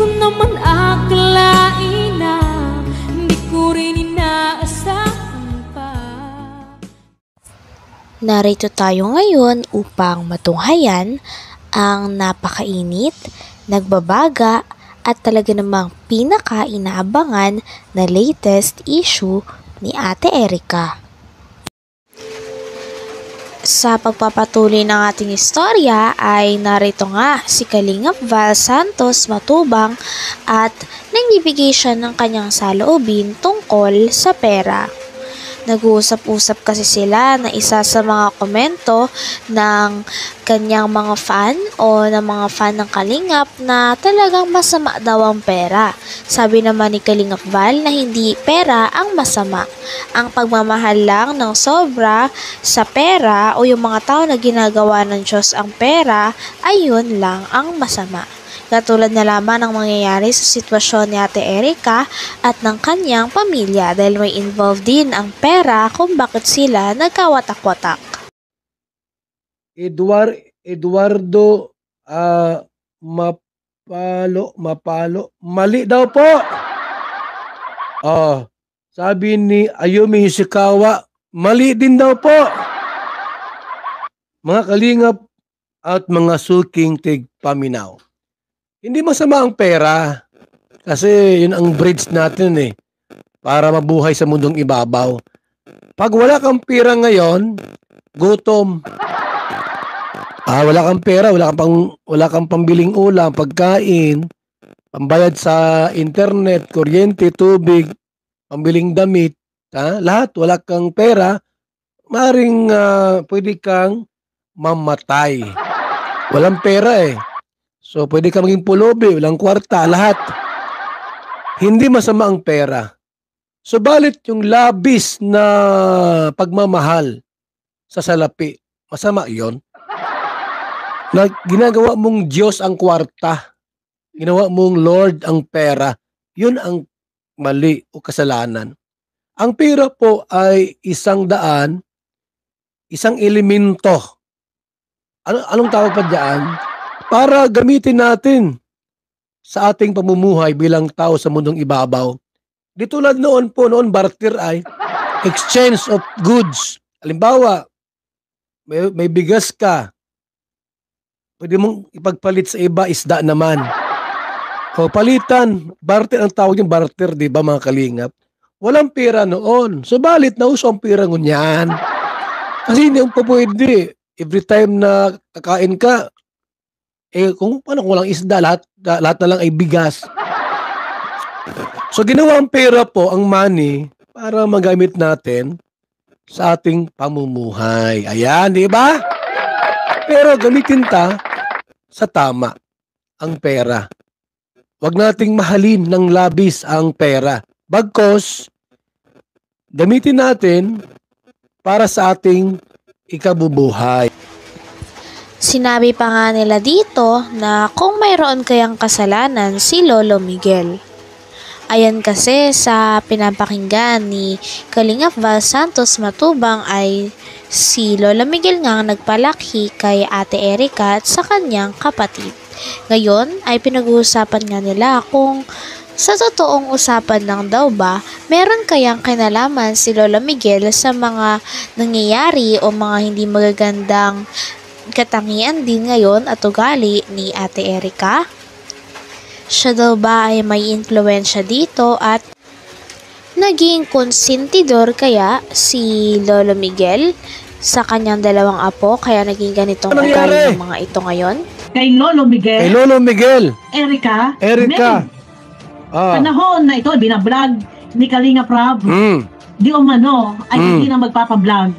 ko naman akalain na hindi ko rin inaasahan pa. Narito tayo ngayon upang matunghayan ang napakainit, nagbabaga at talaga namang pinaka-inaabangan na latest issue ni Ate Erica. Sa pagpapatuloy ng ating istorya ay narito nga si Kalingap Val Santos Matubang at nagbibigay siya ng kanyang saloobin tungkol sa pera. Nag-uusap-usap kasi sila na isa sa mga komento ng kanyang mga fan o ng mga fan ng Kalingap na talagang masama daw ang pera. Sabi naman ni Kalingap Val na hindi pera ang masama. Ang pagmamahal lang ng sobra sa pera o yung mga tao na ginagawa ng Diyos ang pera ay yun lang ang masama. Katulad na lamang ang mangyayari sa sitwasyon ni Ate Erica at ng kanyang pamilya dahil may involved din ang pera kung bakit sila nagkawatak-watak. Eduardo Mapalo, mali daw po. Sabi ni Ayumi Yoshikawa, mali din daw po. Mga kalingap at mga suking tigpaminaw. Hindi masama ang pera kasi yun ang bridge natin para mabuhay sa mundong ibabaw. Pag wala kang pera ngayon, gutom. Wala kang pera, wala kang pambiling ulam, pagkain, pambayad sa internet, kuryente, tubig, pambiling damit, lahat wala kang pera, maring pwede kang mamatay. Walang pera So, pwede ka maging pulubi, walang kwarta, lahat. Hindi masama ang pera. Subalit yung labis na pagmamahal sa salapi, masama yon. Na ginagawa mong Diyos ang kwarta, ginawa mong Lord ang pera, yun ang mali o kasalanan. Ang pera po ay isang daan, isang elemento. Anong tawag pa dyan? Para gamitin natin sa ating pamumuhay bilang tao sa mundong ibabaw. Di tulad noon barter ay exchange of goods. Halimbawa, may bigas ka. Pwede mong ipagpalit sa iba, isda naman. O palitan, barter ang tawag yung barter, di ba mga kalingap? Walang pera noon. Subalit na uso ang pera ngunyan. Kasi hindi ang pwede. Every time na kakain ka, kung walang isda, lahat na lang ay bigas. So ginawa ang pera po, ang money, para magamit natin sa ating pamumuhay. Ayan, di ba? Pero gamitin sa tama ang pera. Huwag nating mahalin ng labis ang pera. Bagkos, gamitin natin para sa ating ikabubuhay. Sinabi pa nga nila dito na kung mayroon kayang kasalanan si Lolo Miguel. Ayan kasi sa pinapakinggan ni Kalingap Val Santos Matubang ay si Lolo Miguel nga nagpalaki kay Ate Erica at sa kanyang kapatid. Ngayon ay pinag-uusapan nga nila kung sa totoong usapan lang daw ba, meron kayang kinalaman si Lolo Miguel sa mga nangyayari o mga hindi magagandang katangian din ngayon at ugali ni Ate Erica? Siya daw ba ay may impluwensya dito at naging konsentidor kaya si Lolo Miguel sa kanyang dalawang apo kaya naging ganitong ugali ng mga ito ngayon? Kay Lolo Miguel. Kay Lolo Miguel. Erica. Panahon na ito, binablog ni Kalingap Rab. Di umano ay hindi na magpapablog.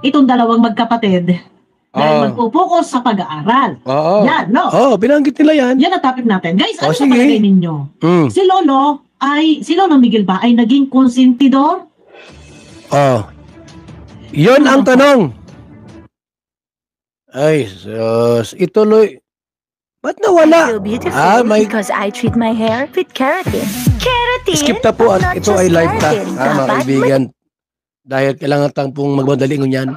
Itong dalawang magkapatid dahil magpupokus sa pag-aaral. Yan, no? Binanggit nila yan. Yan ang topic natin. Guys, ano sa palagay ninyo? Si Lolo Miguel ba ay naging konsentidor? Yun ang tanong. Ay, sus, ituloy. Ba't nawala? I feel beautiful because I treat my hair with keratin. Keratin? Skip na po at ito ay live mga kaibigan. Dahil kailangan tang pong magmadali ngunyan.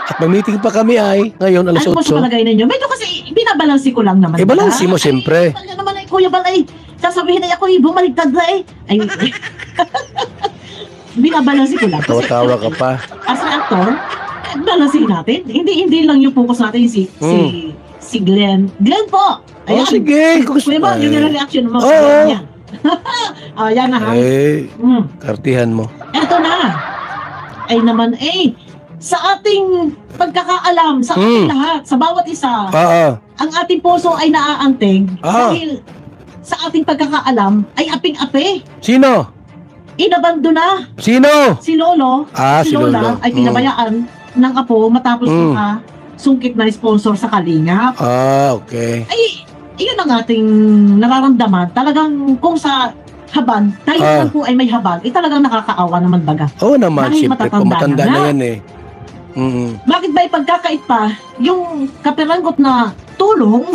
At mag-meeting pa kami ay ngayon alas 8. Ano po sa palagay ninyo? Medyo kasi binabalansi ko lang naman. Balansi mo siyempre. Ano naman ay Kuya Bal ay sasabihin ay ako bumaligtad na eh. Ay, binabalansin ko lang. Tawa ka pa. As an actor, balansin natin. Hindi lang yung focus natin si Glenn. Glenn po! Ayan. Sige. Kuya Bal, yun yung reaction mo. Oo. Ayan na ha. Kartihan mo. Eto na. Ay naman sa ating pagkakaalam, sa ating lahat, sa bawat isa, ang ating puso ay naaantig dahil sa ating pagkakaalam ay aping-api. Sino? Inabando na. Sino? Si Lolo. Si Lola ay pinabayaan ng apo matapos sungkit na sponsor sa Kalingap. Okay. Ay, iyon ang ating nararamdaman. Talagang kung sa habag, tayo naman po ay may habag, talagang nakakaawa naman baga. Oo naman, dahil siyempre, pumatanda na yan eh. Bakit ba ipagkakait pa yung kapiranggot na tulong,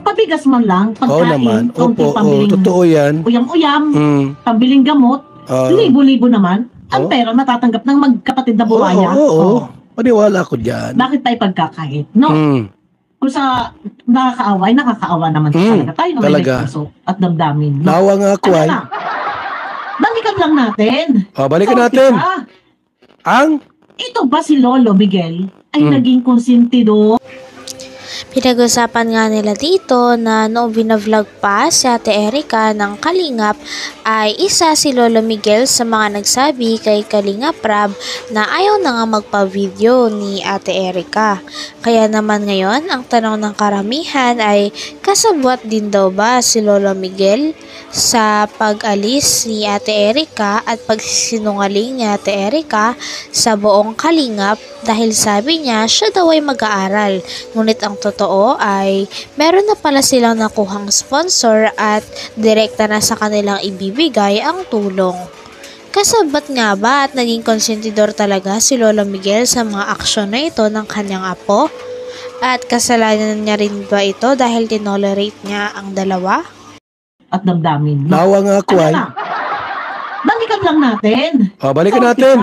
pabigas man lang, pagkain, Opo, totoo yan. Uyam-uyam, pambiling gamot, libo-libo naman, ang pera matatanggap ng magkapatid na buhaya. Oo, paniwala ko dyan. Bakit pa ipagkakait? No? Kung sa nakakaawa naman talaga. Tayo naman may puso at damdamin. No? Nawa nga ako ay. Balikan lang natin. Balikan natin. Ito ba si Lolo Miguel ay naging konsentido? Pinag-usapan nga nila dito na noong binavlog pa si Ate Erica ng Kalingap ay isa si Lolo Miguel sa mga nagsabi kay Kalingap Rab na ayaw na nga magpa-video ni Ate Erica. Kaya naman ngayon ang tanong ng karamihan ay kasabwat din daw ba si Lolo Miguel sa pag-alis ni Ate Erica at pagsisinungaling ni Ate Erica sa buong Kalingap dahil sabi niya siya daw ay mag-aaral. Ngunit ang totoo ay meron na pala silang nakuhang sponsor at direkta na sa kanilang ibibigay ang tulong. Kasabat nga ba at naging konsentidor talaga si Lolo Miguel sa mga aksyon na ito ng kanyang apo? At kasalanan niya rin ba ito dahil tinolerate niya ang dalawa? At damdamin. Nawa nga ako ay. Balikan lang natin. Balikan natin.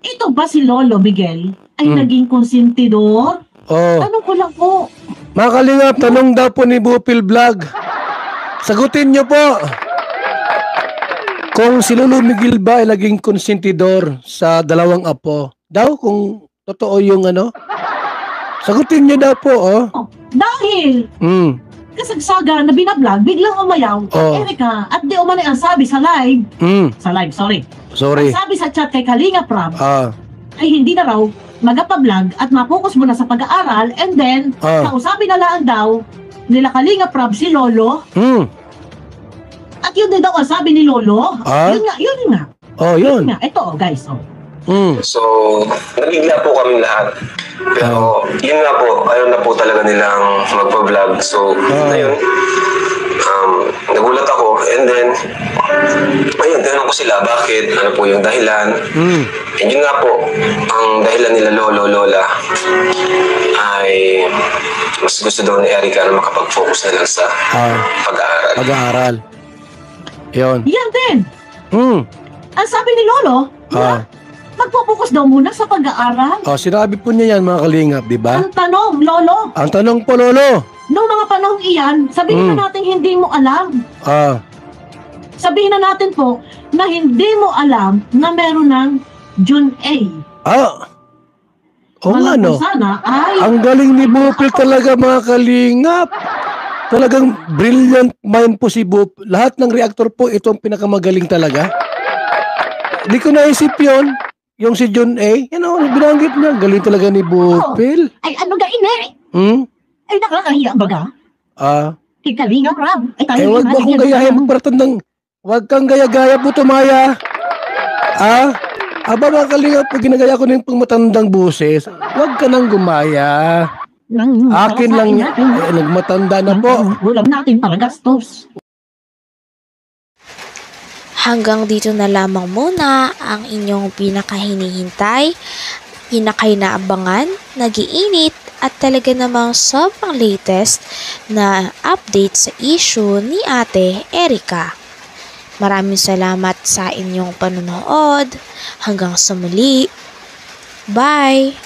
Ito ba si Lolo Miguel ay naging konsentidor? Tanong ko lang po. Mga Kalingap, tanong daw po ni Bupil Vlog. Sagutin niyo po. Kung si Lolo Miguel ba ay naging konsentidor sa dalawang apo? Daw kung totoo yung sagutin niyo daw po, Dahil kasagsaga na binablog, biglang umayaw Erica at di umanay ang sabi sa live. Sorry. Ang sabi sa chat kay Kalingap Rab ay hindi na raw magapablog at mapokus muna sa pag-aaral and then kausapin na lang daw nila Kalingap Rab si Lolo. At yun din daw ang sabi ni Lolo. Yun nga. Yun. Ito guys. So, nabigla po kami lahat. Pero, yun nga po, ayaw na po talaga nilang magpa-vlog. So, ngayon, nagulat ako. And then, ayun, tinanong ko sila, bakit? Ano po yung dahilan? And yun nga po, ang dahilan nila Lolo, Lola, ay mas gusto daw ni Erica na makapag-focus na lang sa pag-aaral. Pag-aaral. Yun. Yan din. Ang sabi ni Lolo, magpo-focus daw muna sa pag-aaral. Sinabi po niya yan, mga Kalingap, di ba? Ang tanong, Lolo. Ang tanong po, Lolo. Noong mga panahong iyan, sabihin na natin hindi mo alam. Sabihin na natin po na hindi mo alam na meron ng June A. Sana ay... Ang galing ni Bupil talaga, mga Kalingap. Talagang brilliant mind po si Bupil. Lahat ng reactor po, ito ang pinakamagaling talaga. Hindi ko naisip yun. Yung si June A, binanggit niya. Galing talaga ni Bupil. Ay, ano ga ini? Ay, nakakahiya baga? Kalingap Rab. Wag ba kong gayahin magparatandang. Wag kang gaya-gaya po, Tumaya. Mga Kalingap, pag ginagaya ko ng pangmatandang boses, wag ka nang gumaya. Akin lang yan. Nagmatanda na po. Ulam natin para gastos. Hanggang dito na lamang muna ang inyong pinakahinihintay, pinakainaabangan, nagiinit at talaga namang sobrang latest na update sa issue ni Ate Erica. Maraming salamat sa inyong panonood. Hanggang sa muli. Bye!